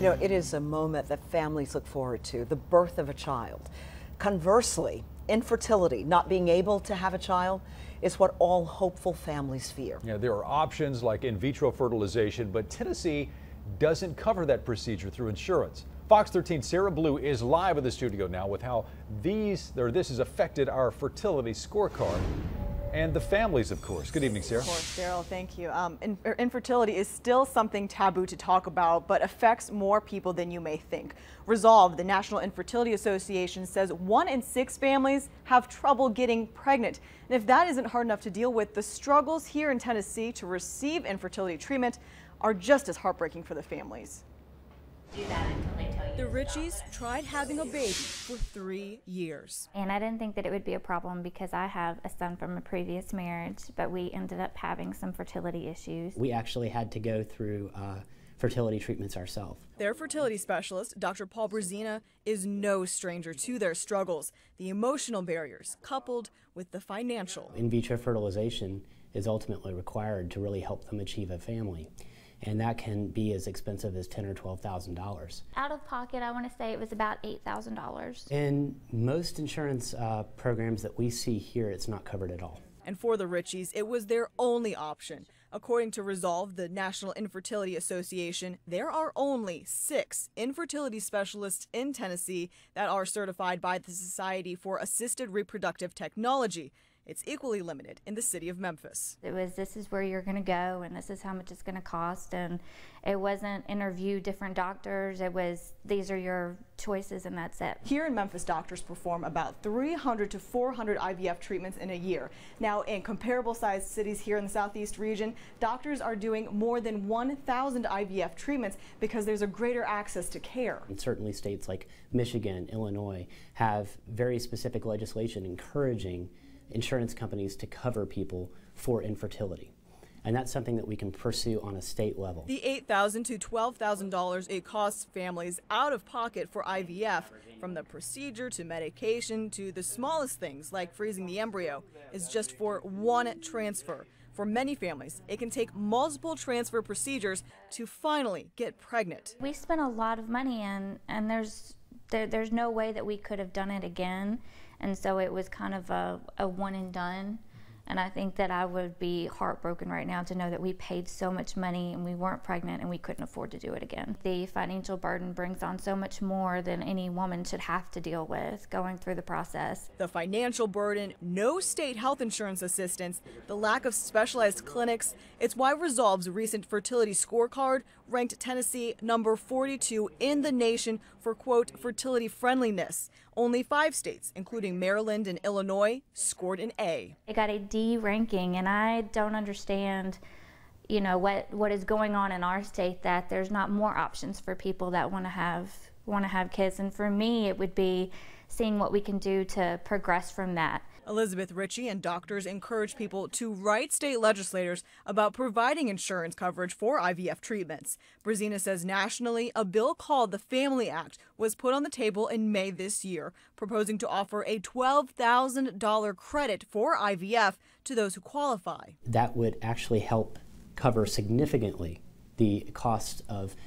You know, it is a moment that families look forward to, the birth of a child. Conversely, infertility, not being able to have a child, is what all hopeful families fear. Yeah, there are options like in vitro fertilization, but Tennessee doesn't cover that procedure through insurance. Fox 13's Sarah Blue is live in the studio now with how this has affected our fertility scorecard. And the families, of course. Good evening, Sarah. Of course, Daryl, thank you. Infertility is still something taboo to talk about, but affects more people than you may think. Resolve, the National Infertility Association, says 1 in 6 families have trouble getting pregnant. And if that isn't hard enough to deal with, the struggles here in Tennessee to receive infertility treatment are just as heartbreaking for the families. The Richies tried having a baby for 3 years. And I didn't think that it would be a problem because I have a son from a previous marriage, but we ended up having some fertility issues. We actually had to go through fertility treatments ourselves. Their fertility specialist, Dr. Brezina, is no stranger to their struggles, the emotional barriers coupled with the financial. In vitro fertilization is ultimately required to really help them achieve a family. And that can be as expensive as $10,000 or $12,000. Out of pocket, I want to say it was about $8,000. In most insurance programs that we see here, it's not covered at all. And for the Richies, it was their only option. According to Resolve, the National Infertility Association, there are only 6 infertility specialists in Tennessee that are certified by the Society for Assisted Reproductive Technology. It's equally limited in the city of Memphis. It was, this is where you're going to go and this is how much it's going to cost. And it wasn't interview different doctors. It was, these are your choices and that's it. Here in Memphis, doctors perform about 300 to 400 IVF treatments in a year. Now, in comparable sized cities here in the Southeast region, doctors are doing more than 1,000 IVF treatments because there's a greater access to care. And certainly states like Michigan, Illinois have very specific legislation encouraging insurance companies to cover people for infertility. And that's something that we can pursue on a state level. The $8,000 to $12,000 it costs families out of pocket for IVF, from the procedure to medication to the smallest things like freezing the embryo, is just for one transfer. For many families, it can take multiple transfer procedures to finally get pregnant. We spent a lot of money and there's no way that we could have done it again. And so it was kind of a one and done. And I think that I would be heartbroken right now to know that we paid so much money and we weren't pregnant and we couldn't afford to do it again. The financial burden brings on so much more than any woman should have to deal with going through the process. The financial burden, no state health insurance assistance, the lack of specialized clinics. It's why Resolve's recent fertility scorecard ranked Tennessee number 42 in the nation for, quote, fertility friendliness. Only 5 states, including Maryland and Illinois, scored an A. It got a D ranking, and I don't understand, you know, what is going on in our state, that there's not more options for people that want to have kids. And for me, it would be seeing what we can do to progress from that. Elizabeth Ritchie and doctors encourage people to write state legislators about providing insurance coverage for IVF treatments. Brezina says nationally, a bill called the Family Act was put on the table in May this year, proposing to offer a $12,000 credit for IVF to those who qualify. That would actually help cover significantly the cost of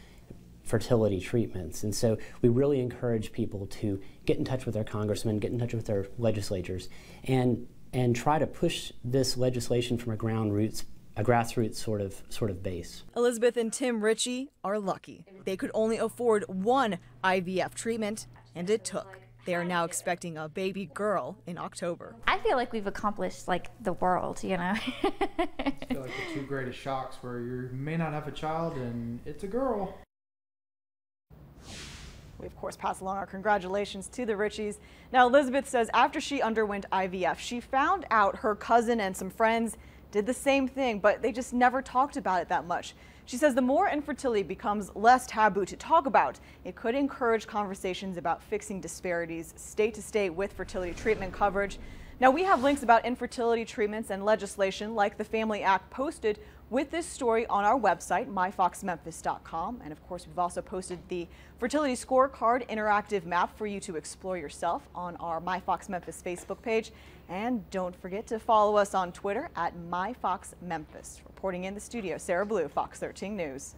fertility treatments. And so we really encourage people to get in touch with their congressmen, get in touch with their legislators, and try to push this legislation from a grassroots sort of base. Elizabeth and Tim Ritchie are lucky. They could only afford one IVF treatment, and it took. They are now expecting a baby girl in October. I feel like we've accomplished like the world, you know. I feel like the 2 greatest shocks where you may not have a child and it's a girl. We, of course, pass along our congratulations to the Richies. Now, Elizabeth says after she underwent IVF, she found out her cousin and some friends did the same thing, but they just never talked about it that much. She says the more infertility becomes less taboo to talk about, it could encourage conversations about fixing disparities state to state with fertility treatment coverage. Now, we have links about infertility treatments and legislation like the Family Act posted with this story on our website, myfoxmemphis.com. And of course, we've also posted the fertility scorecard interactive map for you to explore yourself on our MyFoxMemphis Facebook page. And don't forget to follow us on Twitter at MyFoxMemphis. Reporting in the studio, Sarah Blue, Fox 13 News.